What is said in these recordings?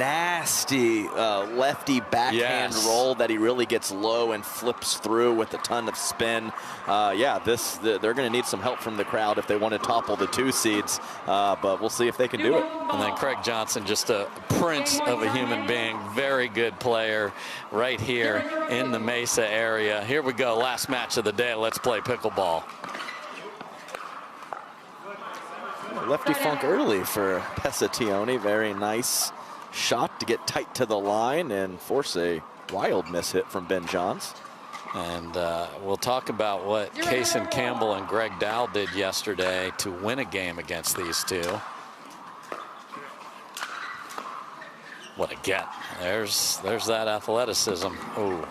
nasty lefty backhand roll that he really gets low and flips through with a ton of spin. Yeah, they're going to need some help from the crowd if they want to topple the 2 seeds, but we'll see if they can do it. And then Craig Johnson, just a prince of a human being, very good player right here in the Mesa area. Here we go, last match of the day. Let's play pickleball. Lefty funk early for Teoni. Very nice shot to get tight to the line and force a wild miss hit from Ben Johns. And we'll talk about what Kaysen Campbell and Greg Dow did yesterday to win a game against these two. What a get. There's that athleticism. Ooh.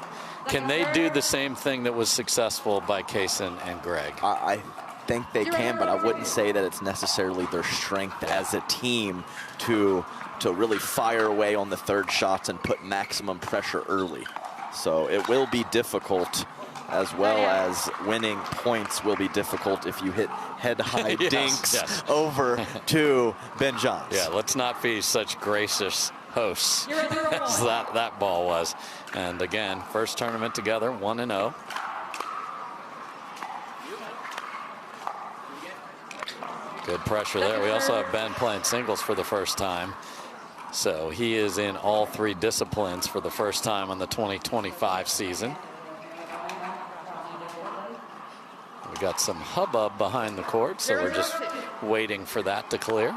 Can they do the same thing that was successful by Kaysen and Greg? I think they can, but I wouldn't say that it's necessarily their strength as a team to really fire away on the 3rd shots and put maximum pressure early. So it will be difficult, as well as winning points will be difficult if you hit head-high dinks over to Ben Johns. Yeah, let's not be such gracious hosts as that ball was. And again, first tournament together, 1-0. Good pressure there. We also have Ben playing singles for the first time. So he is in all 3 disciplines for the first time in the 2025 season. We got some hubbub behind the court, so we're just waiting for that to clear.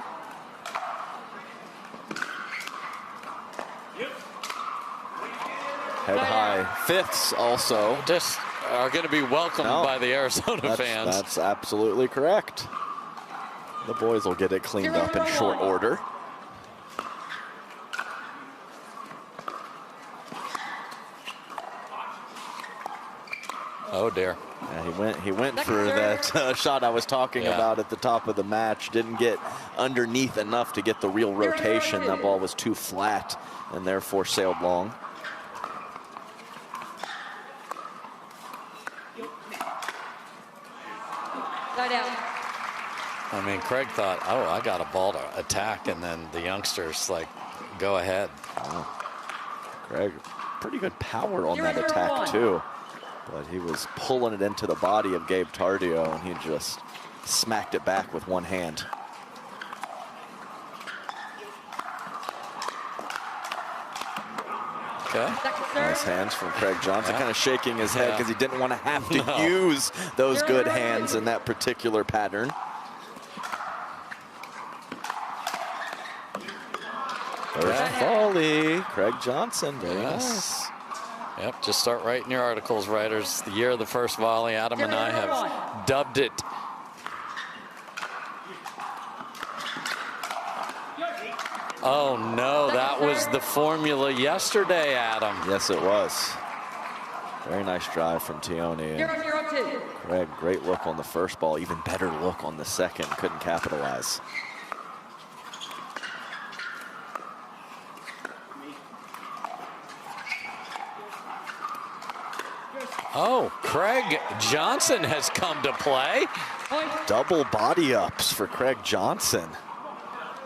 Head high 5ths also just are going to be welcomed by the Arizona fans. That's absolutely correct. The boys will get it cleaned up in short order. Oh dear. Yeah, he went for that shot I was talking about at the top of the match. Didn't get underneath enough to get the real rotation. That ball was too flat and therefore sailed long. I mean, Craig thought, oh, I got a ball to attack, and then the youngsters like, go ahead. Oh. Craig, pretty good power on that attack too, but he was pulling it into the body of Gabe Tardio, and he just smacked it back with one hand. Okay. Nice hands from Craig Johnson, kind of shaking his head because he didn't want to have to use those good hands in that particular pattern. First volley, Craig Johnson, very nice. Yep, just start writing your articles, writers. The year of the first volley, Adam and I have dubbed it. Oh no, that was the formula yesterday, Adam. Yes, it was. Very nice drive from Teoni. Craig, great look on the first ball, even better look on the second. Couldn't capitalize. Oh, Craig Johnson has come to play. Double body ups for Craig Johnson.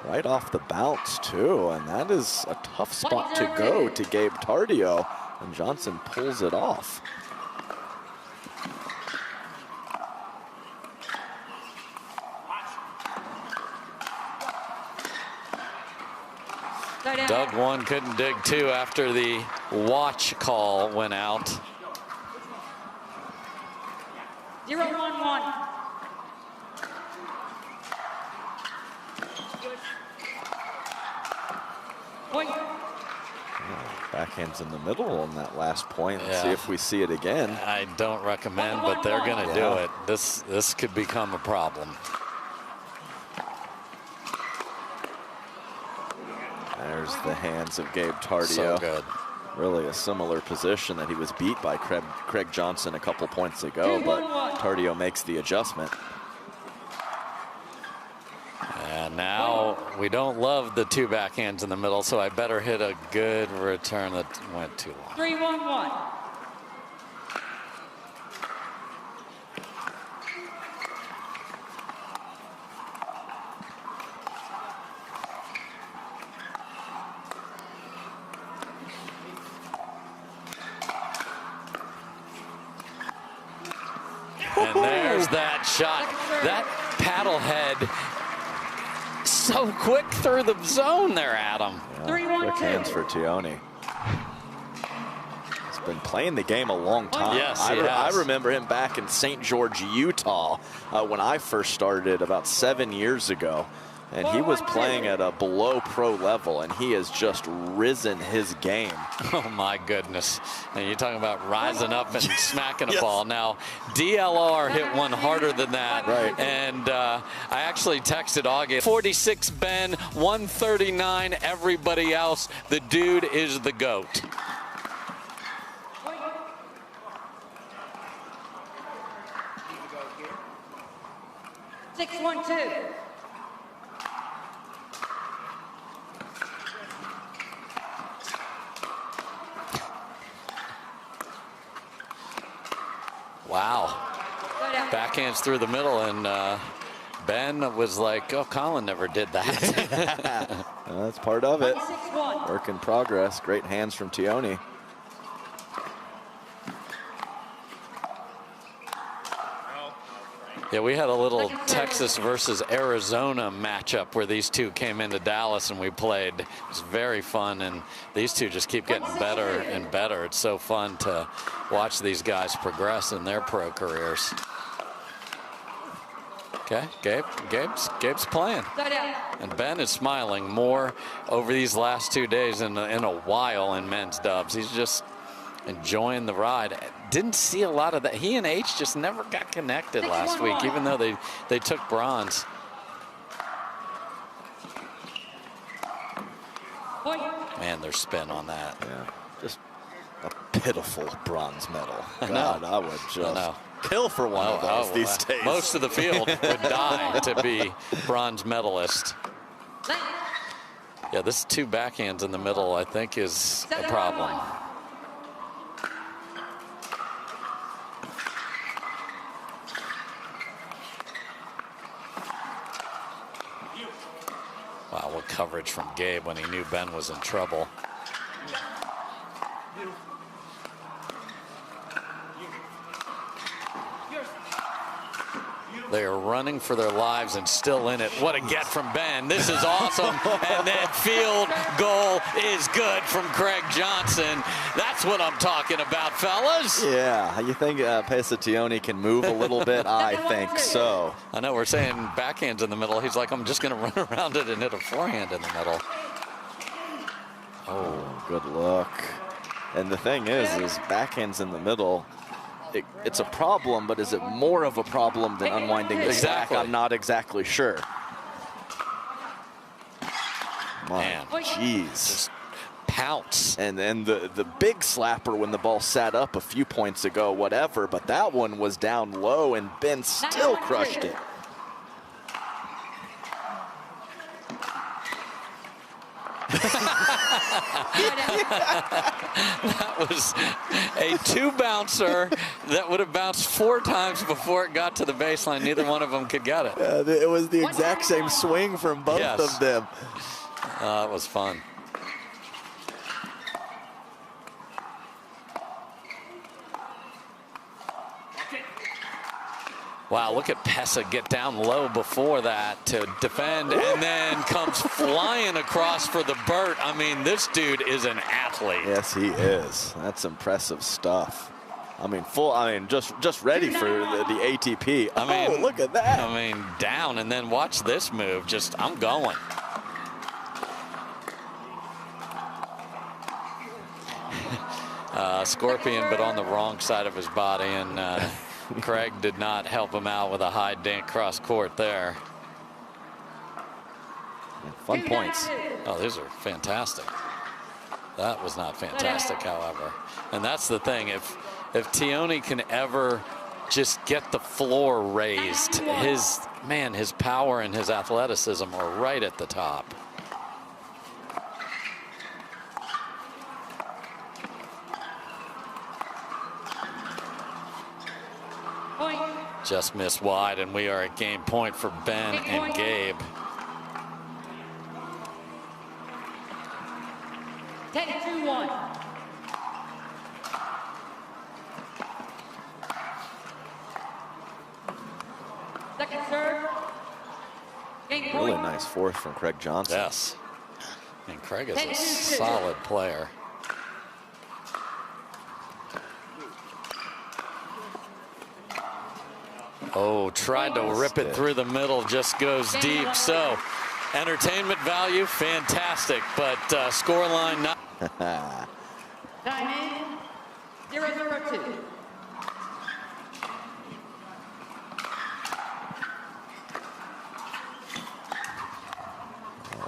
Right off the bounce, too. And that is a tough spot to go to Gabe Tardio. And Johnson pulls it off. Dug one, couldn't dig two after the watch call went out. 0-1-1. Point. Backhands in the middle on that last point. Let's see if we see it again. I don't recommend, but they're going to do it. This could become a problem. There's the hands of Gabe Tardio. So good. Really a similar position that he was beat by Craig Johnson a couple points ago, but Tardio makes the adjustment. And now we don't love the two backhands in the middle, so I better hit a good return that went too long. 3-1-1. And there's that shot. That paddle head so quick through the zone there, Adam. Yeah, quick hands for Teoni. He's been playing the game a long time. Yes, I remember him back in St. George, Utah, when I first started about 7 years ago. And he was playing at a below pro level, and he has just risen his game. Oh my goodness. And you're talking about rising up and smacking a ball. Now, DLR hit one harder than that. Right. And I actually texted Augie, 46 Ben, 139 everybody else. The dude is the GOAT. Six, 1-2. Wow. Backhands through the middle, and Ben was like, oh, Colin never did that. That's part of it. Work in progress. Great hands from Teoni. Yeah, we had a little Texas versus Arizona matchup where these two came into Dallas and we played. It was very fun, and these two just keep getting better and better. It's so fun to watch these guys progress in their pro careers. Okay, Gabe's playing. And Ben is smiling more over these last 2 days in a while in men's dubs. He's just enjoying the ride. Didn't see a lot of that. He and H just never got connected last week, even though they took bronze. Man, their spin on that. Yeah, just a pitiful bronze medal. God, I would just kill for one of those these days. Most of the field would die to be bronze medalist. Yeah, this 2 backhands in the middle, I think, is a problem. Wow, what coverage from Gabe when he knew Ben was in trouble. They are running for their lives and still in it. What a get from Ben. This is awesome. And then field goal is good from C.Johnson. That's what I'm talking about, fellas. Yeah, you think Teoni can move a little bit? I think so. I know we're saying backhands in the middle. He's like, I'm just going to run around it and hit a forehand in the middle. Oh, good look. And the thing is backhands in the middle, it's a problem, but is it more of a problem than unwinding the stack? I'm not exactly sure. Man, jeez. Just pounce. And then the big slapper when the ball sat up a few points ago, whatever, but that one was down low and Ben still crushed it. That was a 2-bouncer that would have bounced 4 times before it got to the baseline. Neither one of them could get it. It was the exact same swing from both of them. It was fun. Wow, look at Pesa get down low before that to defend, and then comes flying across for the Burt. I mean, this dude is an athlete. Yes, he is. That's impressive stuff. I mean, just ready for the ATP. I mean, look at that. I mean, down, and then watch this move. Just, I'm going. Scorpion, but on the wrong side of his body, and Craig did not help him out with a high dink cross court there. Fun points. Oh, these are fantastic. That was not fantastic, however. And that's the thing. If Teoni can ever just get the floor raised, his power and his athleticism are right at the top. Just missed wide, and we are at game point for Ben and Gabe. 10-2-1. Second serve. Game Really point. nice fourth from Craig Johnson. Yes. And Craig is a solid player. Oh, tried to rip it through the middle, just goes deep. So, entertainment value, fantastic, but scoreline not. Time in. 0-0-2.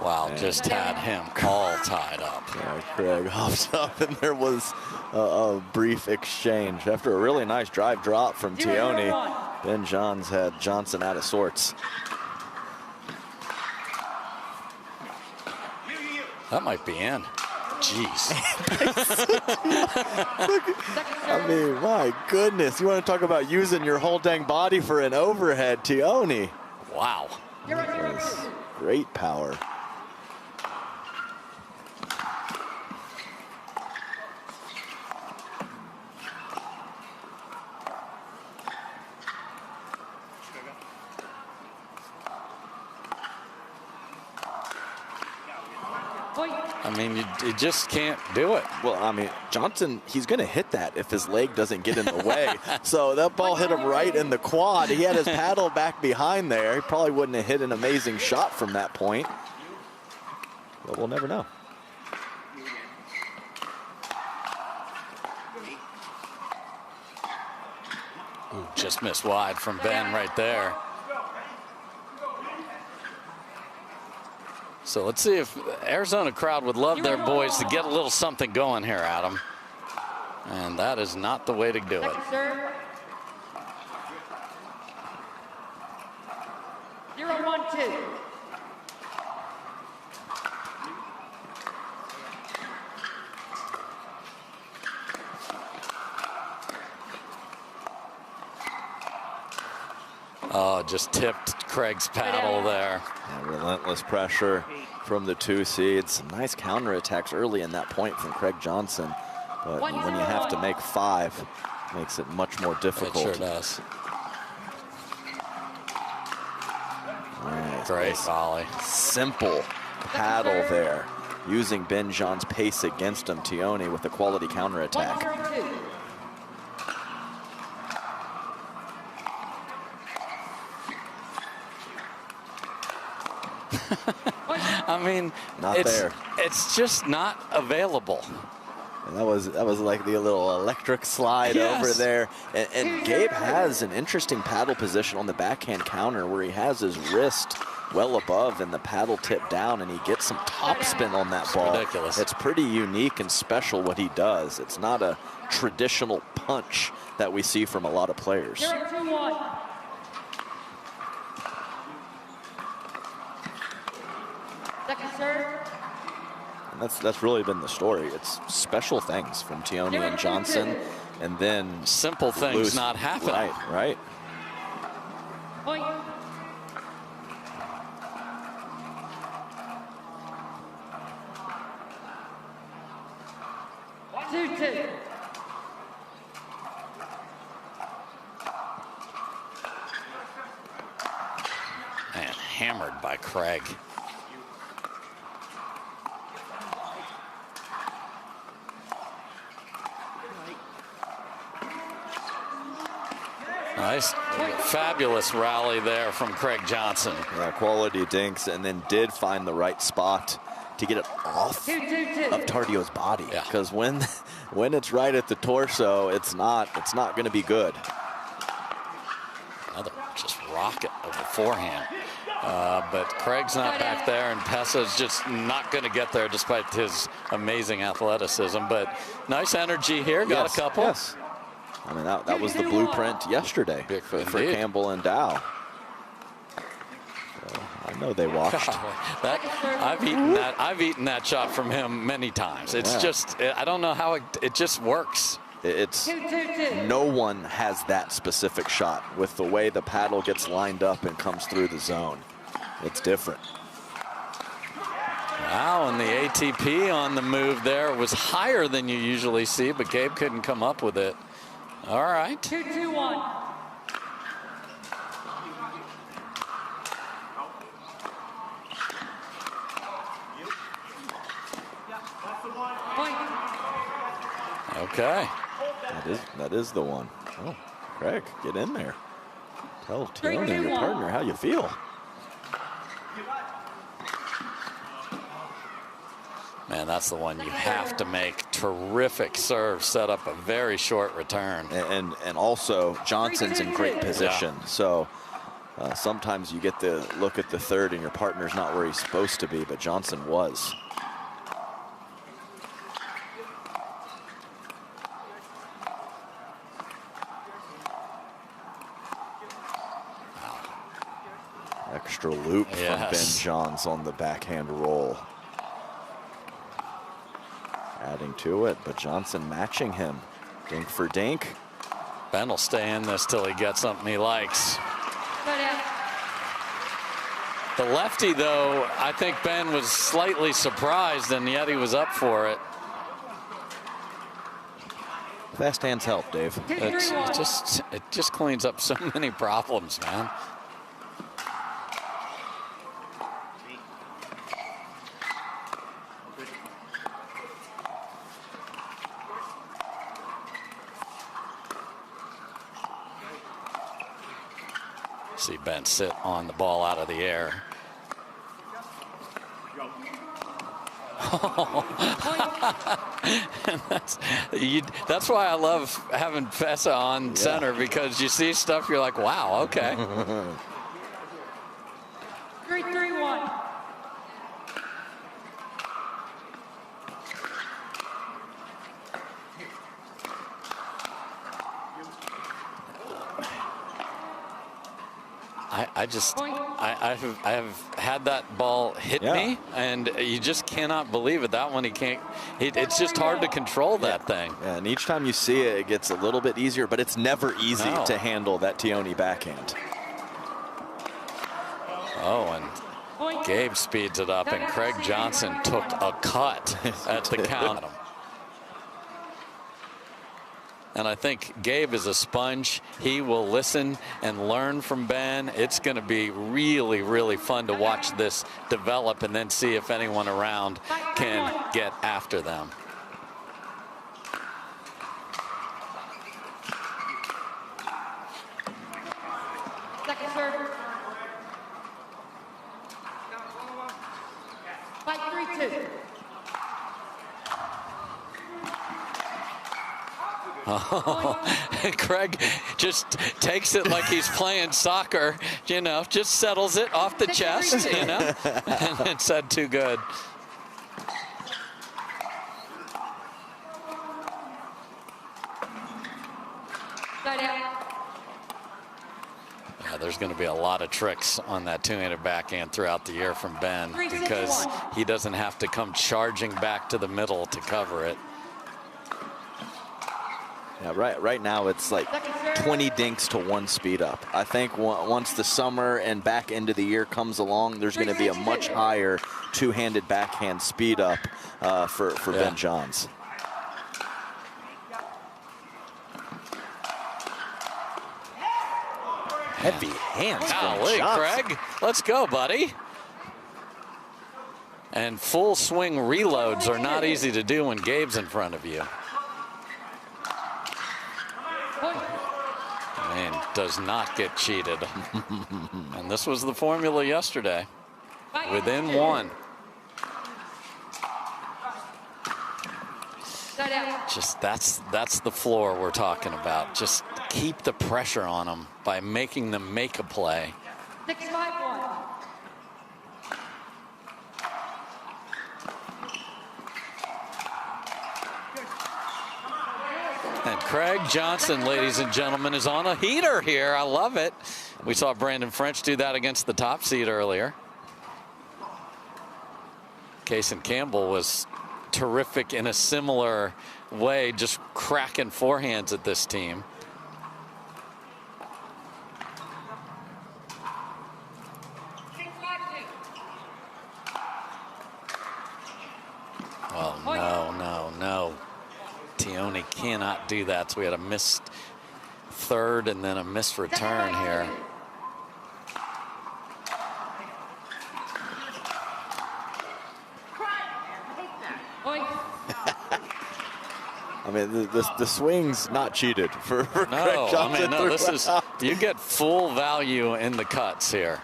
Wow, just had him all tied up. Yeah, Craig hops up, and there was a brief exchange. After a really nice drive drop from Teoni, Ben Johns had Johnson out of sorts. That might be in. Jeez. I mean, my goodness. You want to talk about using your whole dang body for an overhead, Teoni. Wow. That was great power. I mean, you just can't do it. Well, I mean, Johnson, he's going to hit that if his leg doesn't get in the way. So that ball hit him right in the quad. He had his paddle back behind there. He probably wouldn't have hit an amazing shot from that point. But we'll never know. Ooh, just missed wide from Ben right there. So let's see if the Arizona crowd would love their boys to get a little something going here, Adam. And that is not the way to do it. 0-1-2. Oh, just tipped Craig's paddle there. Yeah, relentless pressure from the two seeds. Nice counterattacks early in that point from Craig Johnson. But when you have to make 5, it makes it much more difficult. It sure does. Right, Great volley. Simple paddle there. Using Ben John's pace against him, Teoni with a quality counterattack. 1-0-2. I mean, it's just not available. And that was like the little electric slide over there. And Gabe has an interesting paddle position on the backhand counter where he has his wrist well above and the paddle tipped down, and he gets some topspin on that ball. Ridiculous. It's pretty unique and special what he does. It's not a traditional punch that we see from a lot of players. 0-2-1. Second serve. And that's really been the story. It's special things from Teoni and Johnson, and then simple things not happening. Right. Point. Two. Man, hammered by Craig. Nice, fabulous rally there from Craig Johnson. Yeah, quality dinks, and then did find the right spot to get it off of Tardio's body. Because when it's right at the torso, it's not going to be good. Another just rocket of the forehand. But Craig's not back there, and Pesa's just not going to get there despite his amazing athleticism. But nice energy here. Got a couple. Yes. I mean, that was the blueprint yesterday for Campbell and Dow. So I know they watched. I've eaten that shot from him many times. It's just, I don't know how it just works. It's no one has that specific shot with the way the paddle gets lined up and comes through the zone. It's different. Wow, and the ATP on the move there was higher than you usually see, but Gabe couldn't come up with it. All right. 2-2-1. Point. Okay. That is the one. Oh, Craig, get in there. Tell Teoni, 3-2-1. your partner, how you feel. Man, that's the one you have to make. Terrific serve, set up a very short return. And also, Johnson's in great position. Yeah. So sometimes you get to look at the third and your partner's not where he's supposed to be, but Johnson was. Extra loop from Ben Johns on the backhand roll. Adding to it, but Johnson matching him. Dink for dink. Ben will stay in this till he gets something he likes. The lefty, though, I think Ben was slightly surprised, and yet he was up for it. Fast hands help, Dave. It just cleans up so many problems, man. See Ben sit on the ball out of the air. And that's why I love having Fessa on center, because you see stuff you're like, wow, okay. 3-3-1. I have had that ball hit me, and you just cannot believe it. That one, it's just hard to control that thing. Yeah, and each time you see it, it gets a little bit easier, but it's never easy to handle that Teoni backhand. Oh, and Gabe speeds it up, and Craig Johnson took a cut at the count. And I think Gabe is a sponge. He will listen and learn from Ben. It's going to be really, really fun to watch this develop and then see if anyone around can get after them. Second serve. 5-3-2. Oh, Craig just takes it like he's playing soccer, you know, just settles it off the chest, you know, and it said too good. Yeah, there's going to be a lot of tricks on that two-handed backhand throughout the year from Ben, because he doesn't have to come charging back to the middle to cover it. Yeah, right now it's like 20 dinks to 1 speed up. I think once the summer and back end of the year comes along, there's going to be a much higher two-handed backhand speed up for Ben Johns. Heavy hands from Johnson. Craig, let's go, buddy. And full swing reloads are not easy to do when Gabe's in front of you. And does not get cheated. And this was the formula yesterday. Within 1. Just that's the floor we're talking about. Just keep the pressure on them by making them make a play. 6-5-1. And Craig Johnson, ladies and gentlemen, is on a heater here. I love it. We saw Brandon French do that against the top seed earlier. Kaysen Campbell was terrific in a similar way, just cracking forehands at this team. Oh, no. Teoni cannot do that. So we had a missed third and then a missed return here. I mean, the swing's not cheated for Craig No, Johnson. I mean, no, this is, you get full value in the cuts here.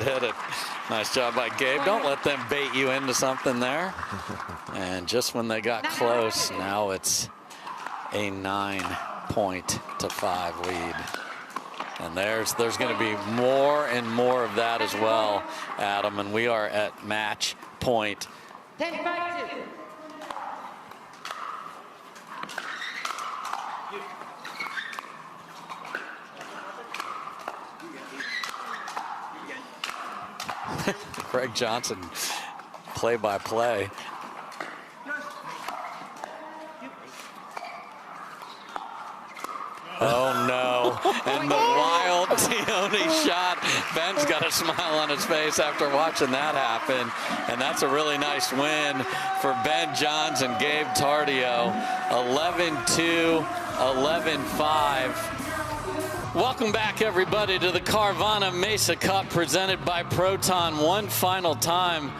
Hit it. Nice job by Gabe. Don't let them bait you into something there. And just when they got close, now it's a 9-5 lead. And there's going to be more and more of that as well, Adam. And we are at match point. 10-5-2. Craig Johnson, play-by-play. Oh no, and the wild Teoni shot. Ben's got a smile on his face after watching that happen. And that's a really nice win for Ben Johns and Gabe Tardio. 11-2, 11-5. Welcome back, everybody, to the Carvana Mesa Cup presented by Proton. One final time.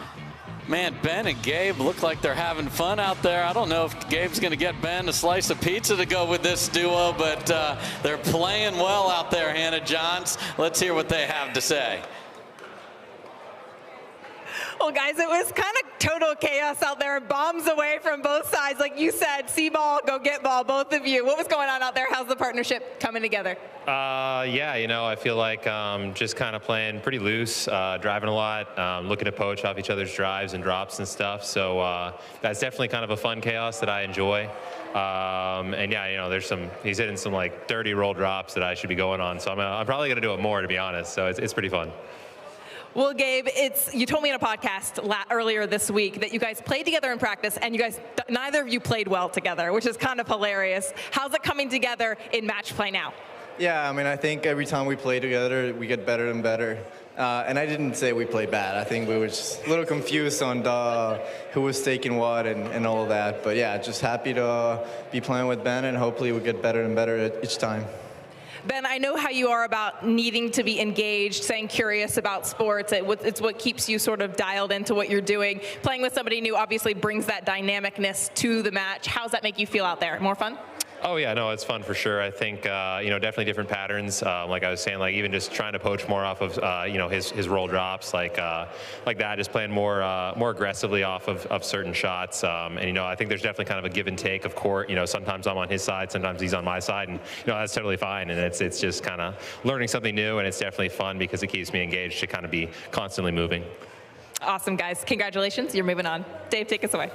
Man, Ben and Gabe look like they're having fun out there. I don't know if Gabe's going to get Ben a slice of pizza to go with this duo, but they're playing well out there, Hannah Johns. Let's hear what they have to say. Well, guys, it was kind of total chaos out there. Bombs away from both sides. Like you said, see ball, go get ball, both of you. What was going on out there? How's the partnership coming together? Yeah, you know, I feel like just kind of playing pretty loose, driving a lot, looking to poach off each other's drives and drops and stuff. So that's definitely kind of a fun chaos that I enjoy. And yeah, you know, he's hitting some like 30 roll drops that I should be going on. So I'm probably going to do it more, to be honest. So it's pretty fun. Well, Gabe, you told me in a podcast earlier this week that you guys played together in practice, and neither of you played well together, which is kind of hilarious. How's it coming together in match play now? Yeah, I mean, I think every time we play together, we get better and better. And I didn't say we played bad. I think we were just a little confused on who was taking what and all of that. But yeah, just happy to be playing with Ben, and hopefully we get better and better each time. Ben, I know how you are about needing to be engaged, staying curious about sports. It's what keeps you sort of dialed into what you're doing. Playing with somebody new obviously brings that dynamicness to the match. How does that make you feel out there? More fun? Oh yeah, no, it's fun for sure. I think you know, definitely different patterns. Like I was saying, like even just trying to poach more off of you know, his roll drops, like that, just playing more aggressively off of certain shots. And you know, I think there's definitely kind of a give and take of court. You know, sometimes I'm on his side, sometimes he's on my side, and you know, that's totally fine. And it's just kind of learning something new, and it's definitely fun because it keeps me engaged to kind of be constantly moving. Awesome, guys. Congratulations. You're moving on. Dave, take us away.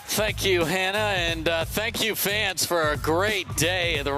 Thank you, Hannah, and thank you, fans, for a great day.